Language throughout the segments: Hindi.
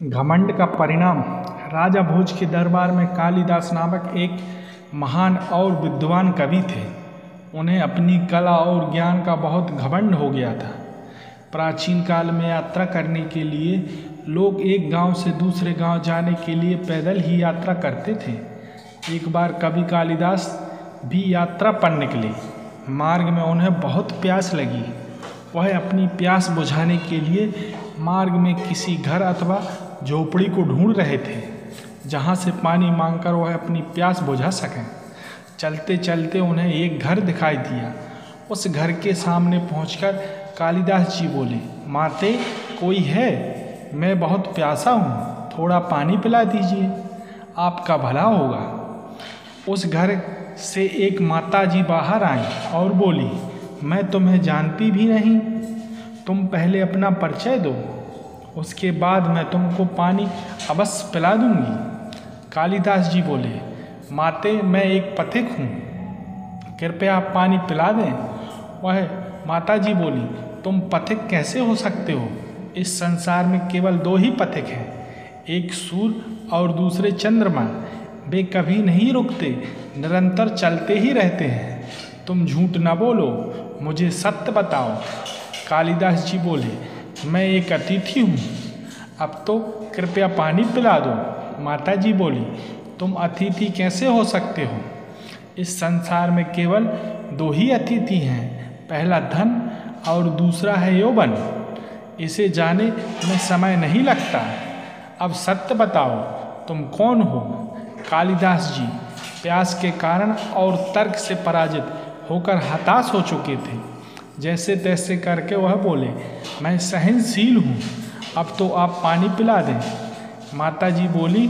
घमंड का परिणाम। राजा भोज के दरबार में कालिदास नामक एक महान और विद्वान कवि थे। उन्हें अपनी कला और ज्ञान का बहुत घमंड हो गया था। प्राचीन काल में यात्रा करने के लिए लोग एक गांव से दूसरे गांव जाने के लिए पैदल ही यात्रा करते थे। एक बार कवि कालिदास भी यात्रा पर निकले। मार्ग में उन्हें बहुत प्यास लगी। वह अपनी प्यास बुझाने के लिए मार्ग में किसी घर अथवा झोपड़ी को ढूंढ रहे थे, जहां से पानी मांगकर वह अपनी प्यास बुझा सकें। चलते चलते उन्हें एक घर दिखाई दिया। उस घर के सामने पहुंचकर कालिदास जी बोले, माते कोई है? मैं बहुत प्यासा हूँ, थोड़ा पानी पिला दीजिए, आपका भला होगा। उस घर से एक माता जी बाहर आई और बोली, मैं तुम्हें जानती भी नहीं, तुम पहले अपना परिचय दो, उसके बाद मैं तुमको पानी अवश्य पिला दूंगी। कालिदास जी बोले, माते मैं एक पथिक हूँ, कृपया आप पानी पिला दें। वह माता जी बोली, तुम पथिक कैसे हो सकते हो? इस संसार में केवल दो ही पथिक हैं, एक सूर्य और दूसरे चंद्रमा। वे कभी नहीं रुकते, निरंतर चलते ही रहते हैं। तुम झूठ न बोलो, मुझे सत्य बताओ। कालिदास जी बोले, मैं एक अतिथि हूँ, अब तो कृपया पानी पिला दो। माता जी बोली, तुम अतिथि कैसे हो सकते हो? इस संसार में केवल दो ही अतिथि हैं, पहला धन और दूसरा है यौवन। इसे जाने में समय नहीं लगता। अब सत्य बताओ, तुम कौन हो? कालिदास जी प्यास के कारण और तर्क से पराजित होकर हताश हो चुके थे। जैसे तैसे करके वह बोले, मैं सहनशील हूँ, अब तो आप पानी पिला दें। माता जी बोली,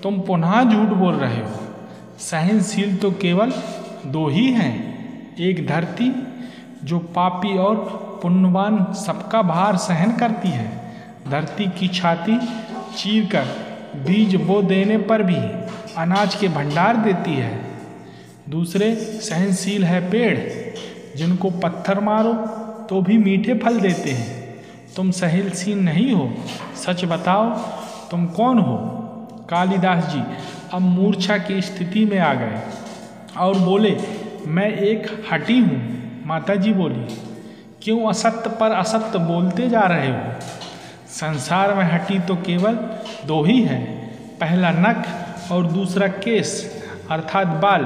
तुम पुनः झूठ बोल रहे हो। सहनशील तो केवल दो ही हैं, एक धरती जो पापी और पुण्यवान सबका भार सहन करती है, धरती की छाती चीरकर बीज बो देने पर भी अनाज के भंडार देती है। दूसरे सहनशील है पेड़, जिनको पत्थर मारो तो भी मीठे फल देते हैं। तुम सहनशील नहीं हो, सच बताओ तुम कौन हो? कालिदास जी अब मूर्छा की स्थिति में आ गए और बोले, मैं एक हठी हूँ। माता जी बोली, क्यों असत्य पर असत्य बोलते जा रहे हो? संसार में हठी तो केवल दो ही है, पहला नख और दूसरा केस अर्थात बाल।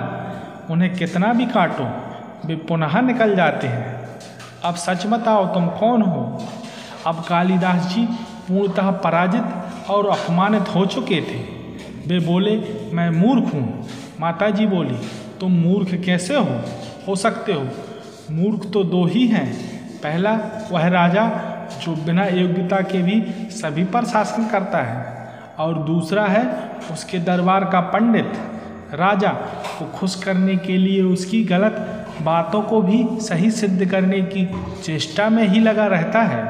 उन्हें कितना भी काटो वे पुनः निकल जाते हैं। अब सच बताओ तुम कौन हो? अब कालिदास जी पूर्णतः पराजित और अपमानित हो चुके थे। वे बोले, मैं मूर्ख हूँ। माता जी बोली, तुम मूर्ख कैसे हो सकते हो? मूर्ख तो दो ही हैं, पहला वह राजा जो बिना योग्यता के भी सभी पर शासन करता है, और दूसरा है उसके दरबार का पंडित। राजा को खुश करने के लिए उसकी गलत बातों को भी सही सिद्ध करने की चेष्टा में ही लगा रहता है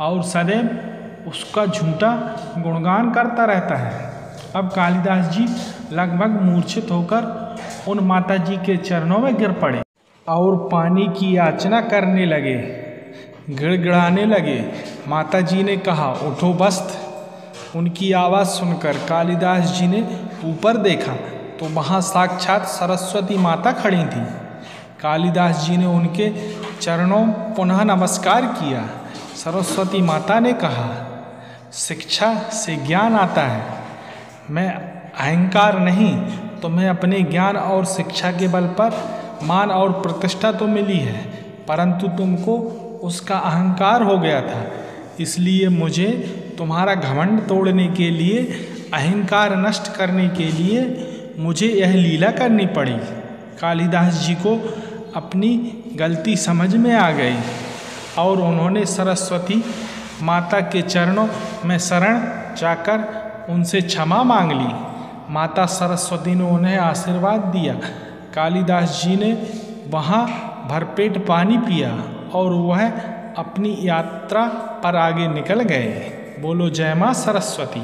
और सदैव उसका झूठा गुणगान करता रहता है। अब कालिदास जी लगभग मूर्छित होकर उन माता जी के चरणों में गिर पड़े और पानी की याचना करने लगे, गिड़गिड़ाने लगे। माता जी ने कहा, उठो बस्त। उनकी आवाज़ सुनकर कालिदास जी ने ऊपर देखा तो वहाँ साक्षात सरस्वती माता खड़ी थी। कालिदास जी ने उनके चरणों पुनः नमस्कार किया। सरस्वती माता ने कहा, शिक्षा से ज्ञान आता है, मैं अहंकार नहीं, तुम्हें अपने ज्ञान और शिक्षा के बल पर मान और प्रतिष्ठा तो मिली है, परंतु तुमको उसका अहंकार हो गया था। इसलिए मुझे तुम्हारा घमंड तोड़ने के लिए, अहंकार नष्ट करने के लिए मुझे यह लीला करनी पड़ी। कालिदास जी को अपनी गलती समझ में आ गई और उन्होंने सरस्वती माता के चरणों में शरण जाकर उनसे क्षमा मांग ली। माता सरस्वती ने उन्हें आशीर्वाद दिया। कालिदास जी ने वहाँ भरपेट पानी पिया और वह अपनी यात्रा पर आगे निकल गए। बोलो जय माँ सरस्वती।